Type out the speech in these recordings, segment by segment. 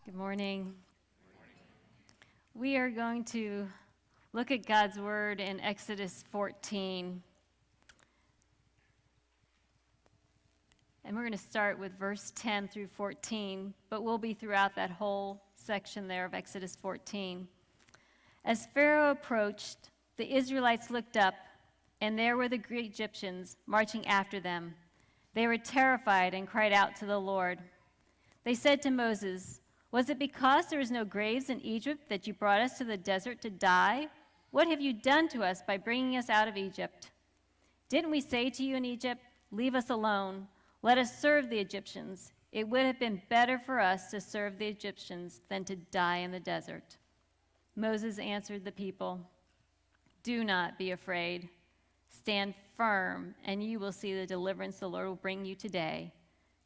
Good morning. We are going to look at God's word in Exodus 14. And we're going to start with verse 10 through 14, but we'll be throughout that whole section there of Exodus 14. As Pharaoh approached, the Israelites looked up, and there were the Greek Egyptians marching after them. They were terrified and cried out to the Lord. They said to Moses, "Was it because there was no graves in Egypt that you brought us to the desert to die? What have you done to us by bringing us out of Egypt? Didn't we say to you in Egypt, 'Leave us alone, let us serve the Egyptians'? It would have been better for us to serve the Egyptians than to die in the desert." Moses answered the people, "Do not be afraid. Stand firm, and you will see the deliverance the Lord will bring you today.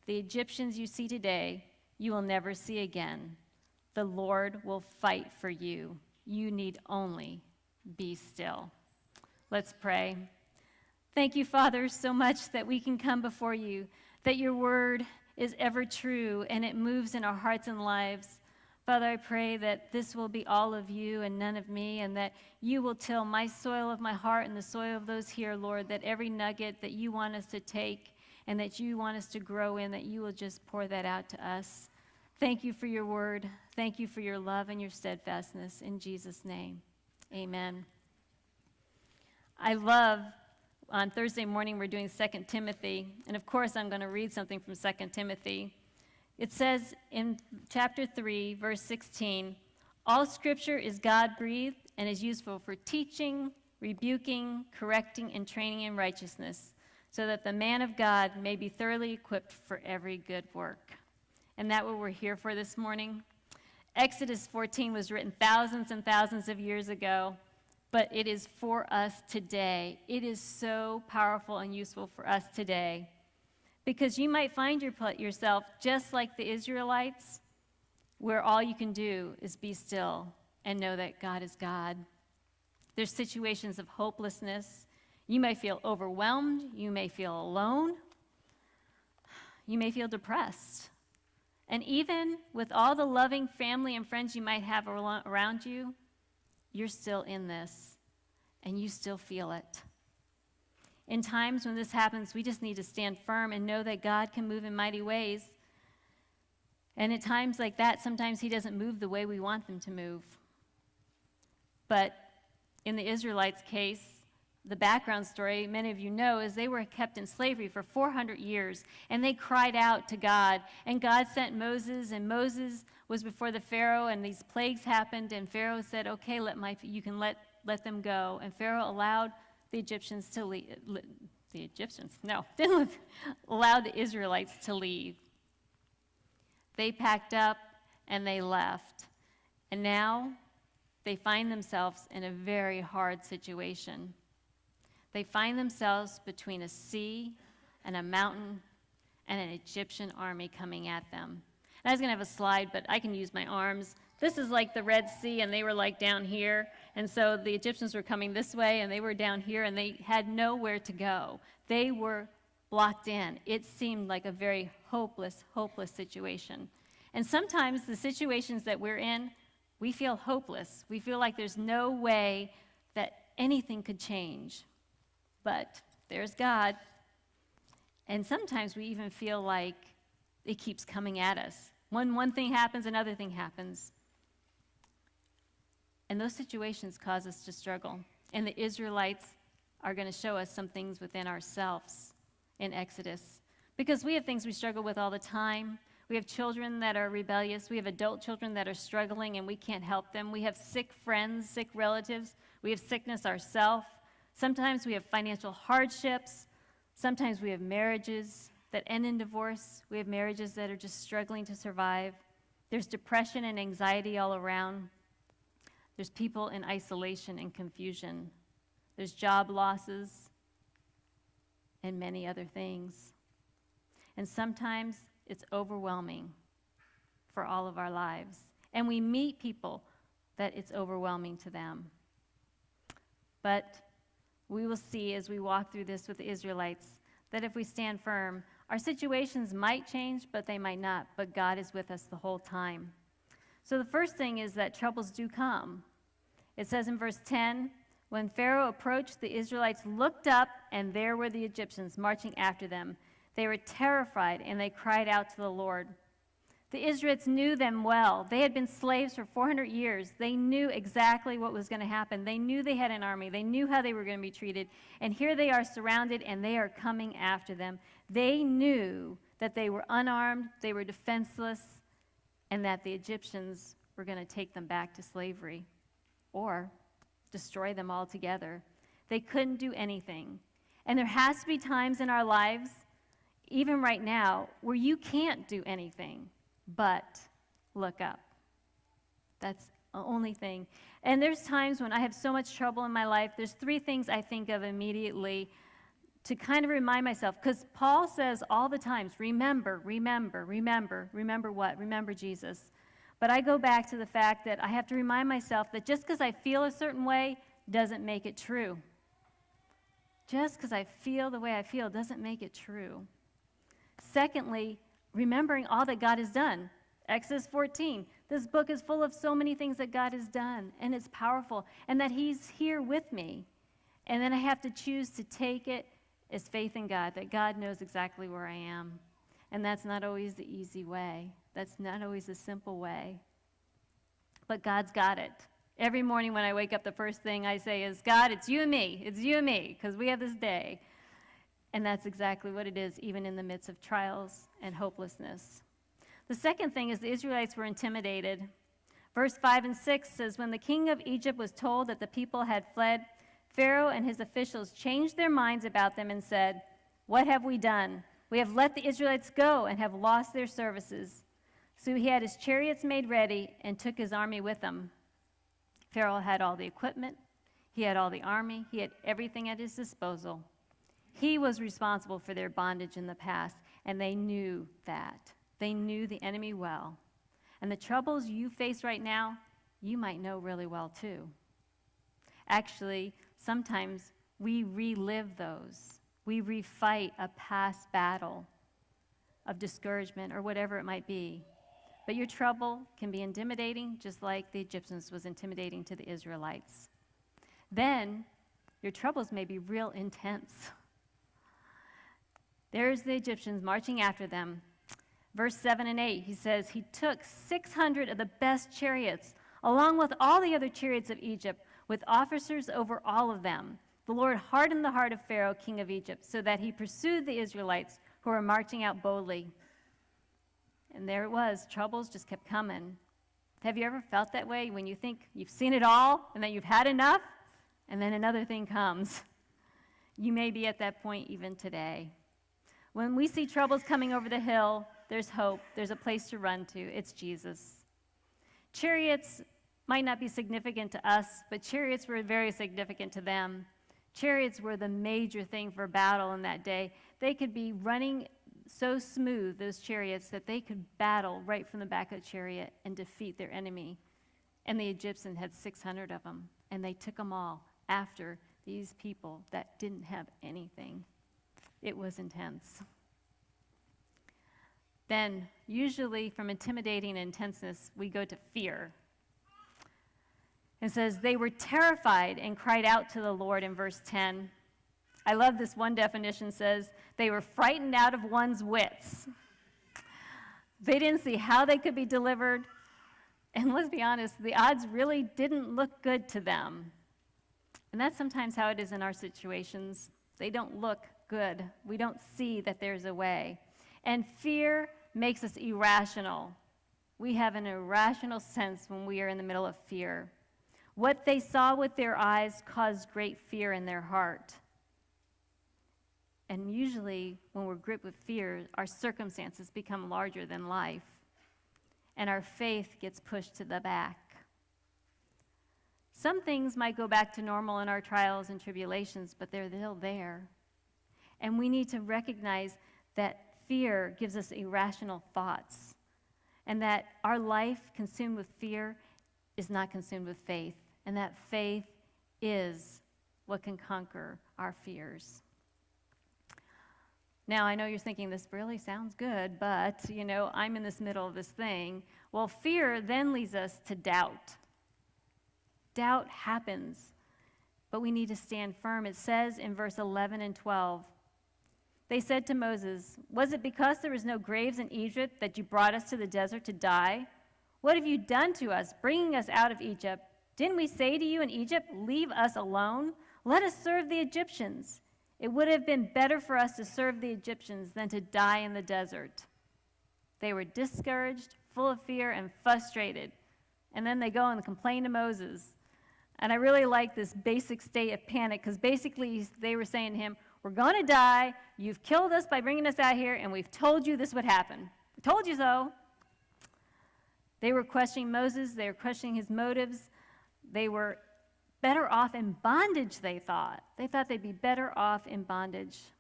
The Egyptians you see today, you will never see again. The Lord will fight for you. You need only be still." Let's pray. Thank you, Father, so much that we can come before you, that your word is ever true and it moves in our hearts and lives. Father, I pray that this will be all of you and none of me, and that you will till my soil of my heart and the soil of those here, Lord, that every nugget that you want us to take and that you want us to grow in, that you will just pour that out to us. Thank you for your word. Thank you for your love and your steadfastness. In Jesus' name, amen. I love, on Thursday morning, we're doing 2 Timothy. And of course, I'm going to read something from 2 Timothy. It says in chapter 3, verse 16, "All scripture is God-breathed and is useful for teaching, rebuking, correcting, and training in righteousness, so that the man of God may be thoroughly equipped for every good work." And that's what we're here for this morning. Exodus 14 was written thousands and thousands of years ago, but it is for us today. It is so powerful and useful for us today, because you might find yourself just like the Israelites, where all you can do is be still and know that God is God. There's situations of hopelessness. You may feel overwhelmed. You may feel alone. You may feel depressed. And even with all the loving family and friends you might have around you, you're still in this, and you still feel it. In times when this happens, we just need to stand firm and know that God can move in mighty ways. And at times like that, sometimes he doesn't move the way we want them to move. But in the Israelites' case, the background story, many of you know, is they were kept in slavery for 400 years, and they cried out to God, and God sent Moses, and Moses was before the Pharaoh, and these plagues happened, and Pharaoh said, "Okay, you can let them go," and Pharaoh allowed the Egyptians to leave. Didn't allow the Israelites to leave. They packed up, and they left, and now they find themselves in a very hard situation. They find themselves between a sea and a mountain and an Egyptian army coming at them. And I was going to have a slide, but I can use my arms. This is like the Red Sea, and they were like down here. And so the Egyptians were coming this way, and they were down here, and they had nowhere to go. They were blocked in. It seemed like a very hopeless, hopeless situation. And sometimes the situations that we're in, we feel hopeless. We feel like there's no way that anything could change. But there's God. And sometimes we even feel like it keeps coming at us. One thing happens, another thing happens. And those situations cause us to struggle. And the Israelites are going to show us some things within ourselves in Exodus. Because we have things we struggle with all the time. We have children that are rebellious. We have adult children that are struggling and we can't help them. We have sick friends, sick relatives. We have sickness ourselves. Sometimes we have financial hardships. Sometimes we have marriages that end in divorce. We have marriages that are just struggling to survive. There's depression and anxiety all around. There's people in isolation and confusion. There's job losses and many other things. And sometimes it's overwhelming for all of our lives. And we meet people that it's overwhelming to them. But we will see as we walk through this with the Israelites that if we stand firm, our situations might change, but they might not. But God is with us the whole time. So the first thing is that troubles do come. It says in verse 10, when Pharaoh approached, the Israelites looked up, and there were the Egyptians marching after them. They were terrified, and they cried out to the Lord. The Israelites knew them well. They had been slaves for 400 years. They knew exactly what was going to happen. They knew they had an army. They knew how they were going to be treated. And here they are surrounded, and they are coming after them. They knew that they were unarmed, they were defenseless, and that the Egyptians were going to take them back to slavery or destroy them altogether. They couldn't do anything. And there has to be times in our lives, even right now, where you can't do anything but look up. That's the only thing. And there's times when I have so much trouble in my life. There's three things I think of immediately to kind of remind myself, because Paul says all the times, remember, remember, remember. Remember what? Remember Jesus. But I go back to the fact that I have to remind myself that just because I feel a certain way doesn't make it true. Just because I feel the way I feel doesn't make it true. Secondly, remembering all that God has done. Exodus 14. This book is full of so many things that God has done, and it's powerful, and that He's here with me. And then I have to choose to take it as faith in God, that God knows exactly where I am. And that's not always the easy way. That's not always the simple way. But God's got it. Every morning when I wake up, the first thing I say is, God, it's you and me. It's you and me, because we have this day. And that's exactly what it is, even in the midst of trials and hopelessness. The second thing is the Israelites were intimidated. Verse 5 and 6 says, when the king of Egypt was told that the people had fled, Pharaoh and his officials changed their minds about them and said, what have we done? We have let the Israelites go and have lost their services. So he had his chariots made ready and took his army with him. Pharaoh had all the equipment. He had all the army. He had everything at his disposal. He was responsible for their bondage in the past, and they knew that. They knew the enemy well. And the troubles you face right now, you might know really well too. Actually, sometimes we relive those. We refight a past battle of discouragement or whatever it might be. But your trouble can be intimidating, just like the Egyptians was intimidating to the Israelites. Then, your troubles may be real intense. There's the Egyptians marching after them. Verse 7 and 8, he says, he took 600 of the best chariots, along with all the other chariots of Egypt, with officers over all of them. The Lord hardened the heart of Pharaoh, king of Egypt, so that he pursued the Israelites who were marching out boldly. And there it was. Troubles just kept coming. Have you ever felt that way when you think you've seen it all and that you've had enough, and then another thing comes? You may be at that point even today. When we see troubles coming over the hill, there's hope. There's a place to run to. It's Jesus. Chariots might not be significant to us, but chariots were very significant to them. Chariots were the major thing for battle in that day. They could be running so smooth, those chariots, that they could battle right from the back of the chariot and defeat their enemy. And the Egyptians had 600 of them, and they took them all after these people that didn't have anything. It was intense. Then, usually from intimidating intenseness, we go to fear. It says, they were terrified and cried out to the Lord in verse 10. I love this one definition says, they were frightened out of one's wits. They didn't see how they could be delivered. And let's be honest, the odds really didn't look good to them. And that's sometimes how it is in our situations. They don't look good. We don't see that there's a way. And fear makes us irrational. We have an irrational sense when we are in the middle of fear. What they saw with their eyes caused great fear in their heart. And usually, when we're gripped with fear, our circumstances become larger than life, and our faith gets pushed to the back. Some things might go back to normal in our trials and tribulations, but they're still there. And we need to recognize that fear gives us irrational thoughts, and that our life consumed with fear is not consumed with faith, and that faith is what can conquer our fears. Now, I know you're thinking this really sounds good, but, I'm in this middle of this thing. Well, fear then leads us to doubt. Doubt happens, but we need to stand firm. It says in verse 11 and 12, they said to Moses, "Was it because there was no graves in Egypt that you brought us to the desert to die? What have you done to us, bringing us out of Egypt? Didn't we say to you in Egypt, 'Leave us alone. Let us serve the Egyptians'? It would have been better for us to serve the Egyptians than to die in the desert." They were discouraged, full of fear, and frustrated. And then they go and complain to Moses. And I really like this basic state of panic, because basically they were saying to him, "We're going to die. You've killed us by bringing us out here, and we've told you this would happen. We told you so." They were questioning Moses. They were questioning his motives. They were better off in bondage, they thought. They thought they'd be better off in bondage.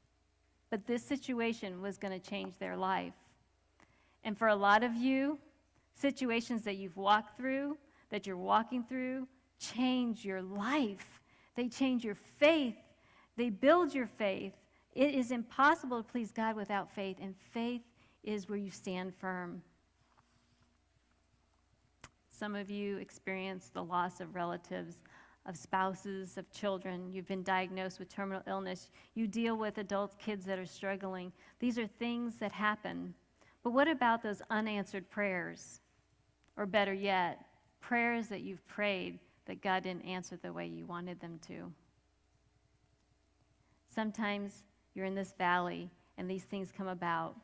But this situation was going to change their life. And for a lot of you, situations that you've walked through, that you're walking through, change your life. They change your faith. They build your faith. It is impossible to please God without faith, and faith is where you stand firm. Some of you experience the loss of relatives, of spouses, of children. You've been diagnosed with terminal illness. You deal with adult kids that are struggling. These are things that happen. But what about those unanswered prayers? Or better yet, prayers that you've prayed that God didn't answer the way you wanted them to. Sometimes you're in this valley and these things come about,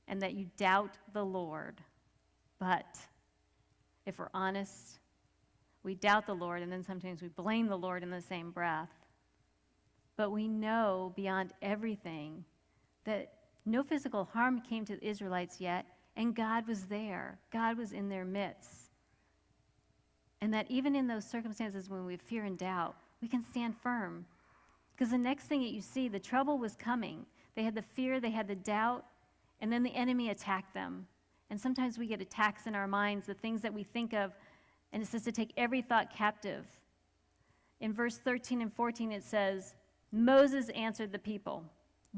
and that you doubt the Lord. But if we're honest, we doubt the Lord, and then sometimes we blame the Lord in the same breath. But we know beyond everything that no physical harm came to the Israelites yet, and God was there. God was in their midst. And that even in those circumstances when we have fear and doubt, we can stand firm. Because the next thing that you see, the trouble was coming. They had the fear, they had the doubt, and then the enemy attacked them. And sometimes we get attacks in our minds, the things that we think of, and it says to take every thought captive. In verse 13 and 14 it says, Moses answered the people,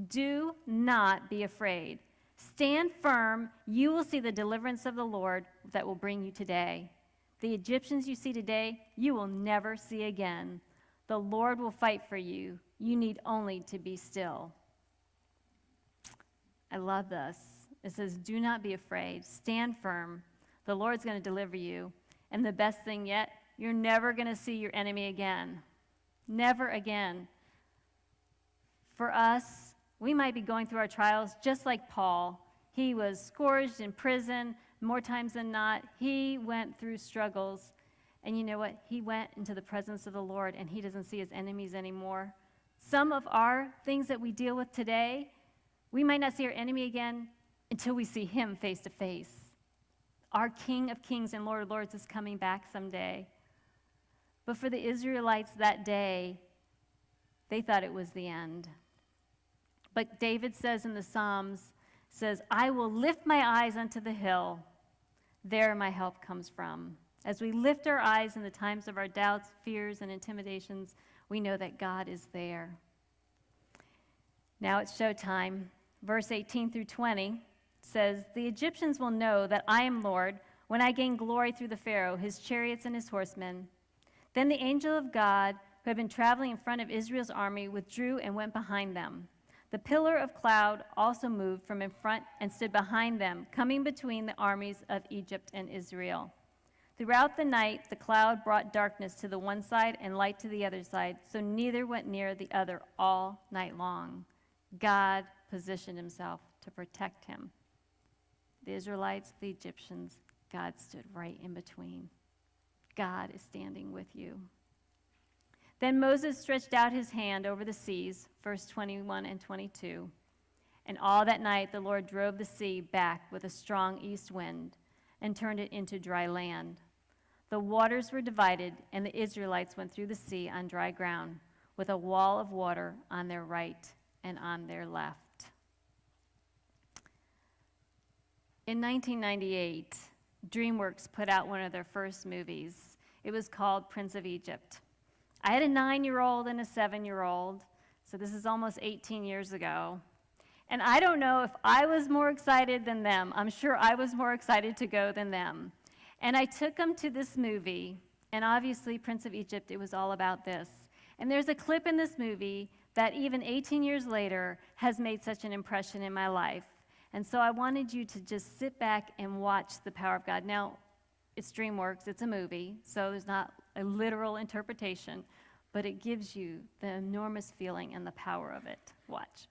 "Do not be afraid. Stand firm. You will see the deliverance of the Lord that will bring you today. The Egyptians you see today, you will never see again. The Lord will fight for you. You need only to be still." I love this. It says, do not be afraid. Stand firm. The Lord's going to deliver you. And the best thing yet, you're never going to see your enemy again. Never again. For us, we might be going through our trials just like Paul. He was scourged in prison more times than not. He went through struggles. And you know what? He went into the presence of the Lord, and he doesn't see his enemies anymore. Some of our things that we deal with today, we might not see our enemy again until we see him face to face. Our King of Kings and Lord of Lords is coming back someday. But for the Israelites that day, they thought it was the end. But David says in the Psalms, says, "I will lift my eyes unto the hill. There my help comes from." As we lift our eyes in the times of our doubts, fears, and intimidations, we know that God is there. Now it's showtime. Verse 18 through 20 says, "The Egyptians will know that I am Lord when I gain glory through the Pharaoh, his chariots, and his horsemen." Then the angel of God, who had been traveling in front of Israel's army, withdrew and went behind them. The pillar of cloud also moved from in front and stood behind them, coming between the armies of Egypt and Israel. Throughout the night, the cloud brought darkness to the one side and light to the other side, so neither went near the other all night long. God positioned himself to protect him. The Israelites, the Egyptians, God stood right in between. God is standing with you. Then Moses stretched out his hand over the seas, verse 21 and 22. And all that night the Lord drove the sea back with a strong east wind and turned it into dry land. The waters were divided, and the Israelites went through the sea on dry ground, with a wall of water on their right and on their left. In 1998, DreamWorks put out one of their first movies. It was called Prince of Egypt. I had a 9-year-old and a 7-year-old, so this is almost 18 years ago. And I don't know if I was more excited than them. I'm sure I was more excited to go than them. And I took them to this movie, and obviously Prince of Egypt, it was all about this. And there's a clip in this movie that even 18 years later has made such an impression in my life. And so I wanted you to just sit back and watch The Power of God. Now, it's DreamWorks, it's a movie, so there's not a literal interpretation, but it gives you the enormous feeling and the power of it. Watch.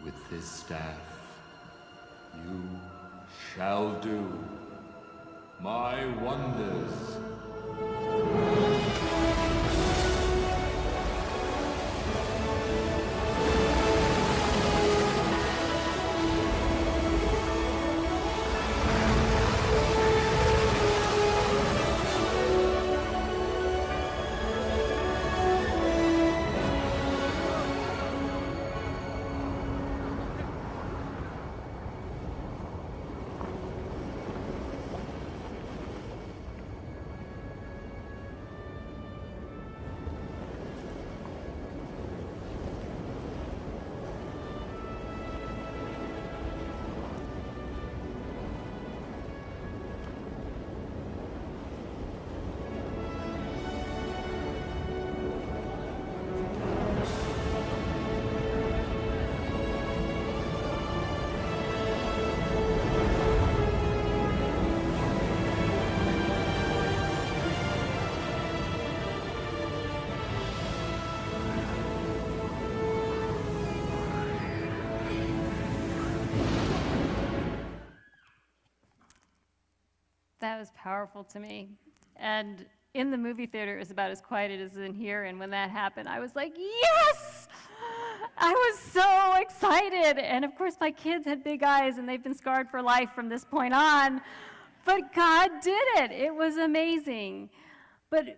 With this staff, you shall do my wonders. That was powerful to me. And in the movie theater, it was about as quiet as in here. And when that happened, I was like, yes! I was so excited. And of course, my kids had big eyes, and they've been scarred for life from this point on. But God did it. It was amazing. But,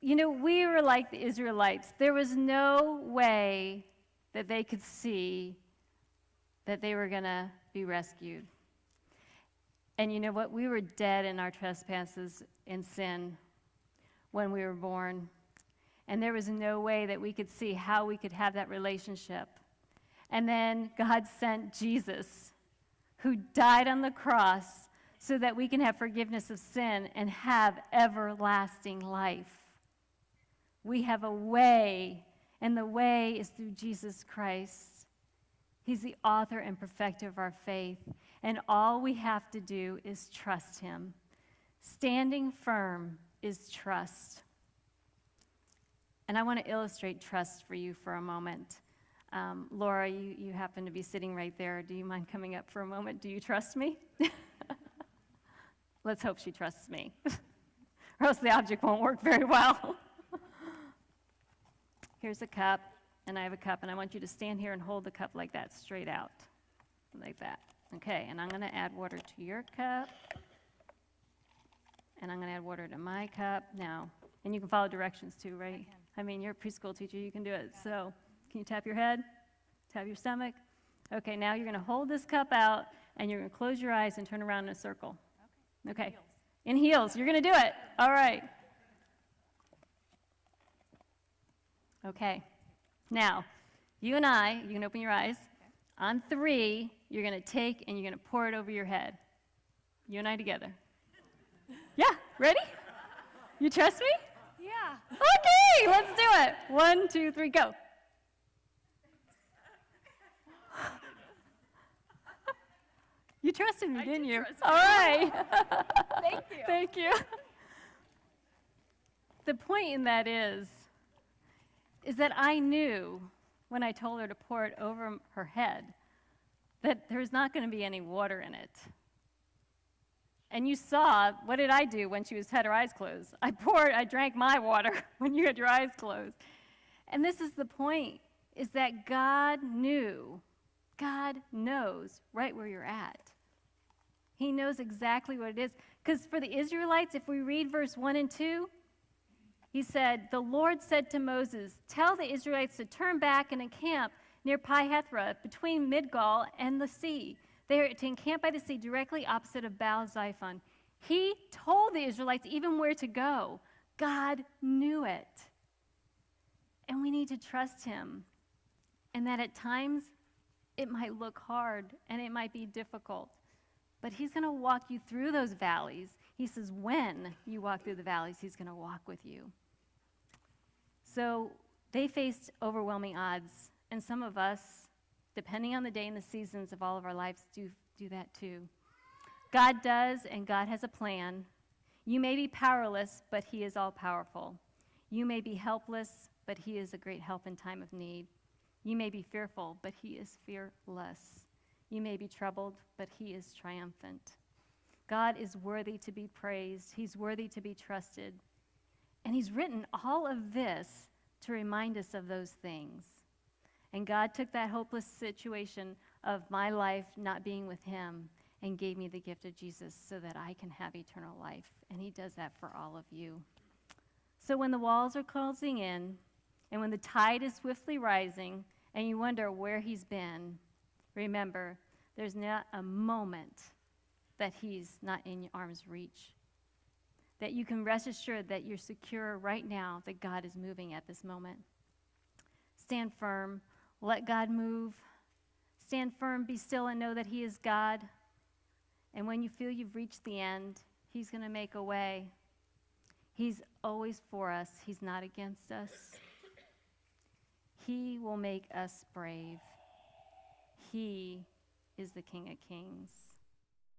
you know, we were like the Israelites. There was no way that they could see that they were going to be rescued. And you know what? We were dead in our trespasses and sin when we were born. And there was no way that we could see how we could have that relationship. And then God sent Jesus, who died on the cross so that we can have forgiveness of sin and have everlasting life. We have a way, and the way is through Jesus Christ. He's the author and perfecter of our faith. And all we have to do is trust him. Standing firm is trust. And I want to illustrate trust for you for a moment. Laura, you happen to be sitting right there. Do you mind coming up for a moment? Do you trust me? Let's hope she trusts me, or else the object won't work very well. Here's a cup, and I have a cup, and I want you to stand here and hold the cup like that, straight out, like that. Okay, and I'm going to add water to your cup, and I'm going to add water to my cup. Now, and you can follow directions too, right? I mean, you're a preschool teacher, you can do it. So, can you tap your head? Tap your stomach? Okay, now you're going to hold this cup out, and you're going to close your eyes and turn around in a circle. Okay. In heels. You're going to do it. All right. Okay. Now, you and I, you can open your eyes. Okay. On 3, you're going to take and you're going to pour it over your head. You and I together. Yeah, ready? You trust me? Yeah. Okay, let's do it. 1, 2, 3, go. You trusted me, didn't you? Trust All right. Thank you. Thank you. The point in that is that I knew when I told her to pour it over her head that there's not going to be any water in it. And you saw, what did I do when she had her eyes closed? I drank my water when you had your eyes closed. And this is the point, is that God knows right where you're at. He knows exactly what it is. Because for the Israelites, if we read verse 1 and 2, he said, the Lord said to Moses, tell the Israelites to turn back and encamp near Pi-Hahiroth, between Midgal and the sea. They are to encamp by the sea directly opposite of Baal-Zephon. He told the Israelites even where to go. God knew it. And we need to trust him. And that at times, it might look hard and it might be difficult. But he's going to walk you through those valleys. He says when you walk through the valleys, he's going to walk with you. So they faced overwhelming odds. And some of us, depending on the day and the seasons of all of our lives, do that too. God does, and God has a plan. You may be powerless, but he is all-powerful. You may be helpless, but he is a great help in time of need. You may be fearful, but he is fearless. You may be troubled, but he is triumphant. God is worthy to be praised. He's worthy to be trusted. And he's written all of this to remind us of those things. And God took that hopeless situation of my life not being with him and gave me the gift of Jesus so that I can have eternal life. And he does that for all of you. So when the walls are closing in, and when the tide is swiftly rising, and you wonder where he's been, remember, there's not a moment that he's not in your arm's reach. That you can rest assured that you're secure right now, that God is moving at this moment. Stand firm. Let God move. Stand firm, be still, and know that he is God. And when you feel you've reached the end, he's going to make a way. He's always for us. He's not against us. He will make us brave. He is the King of Kings.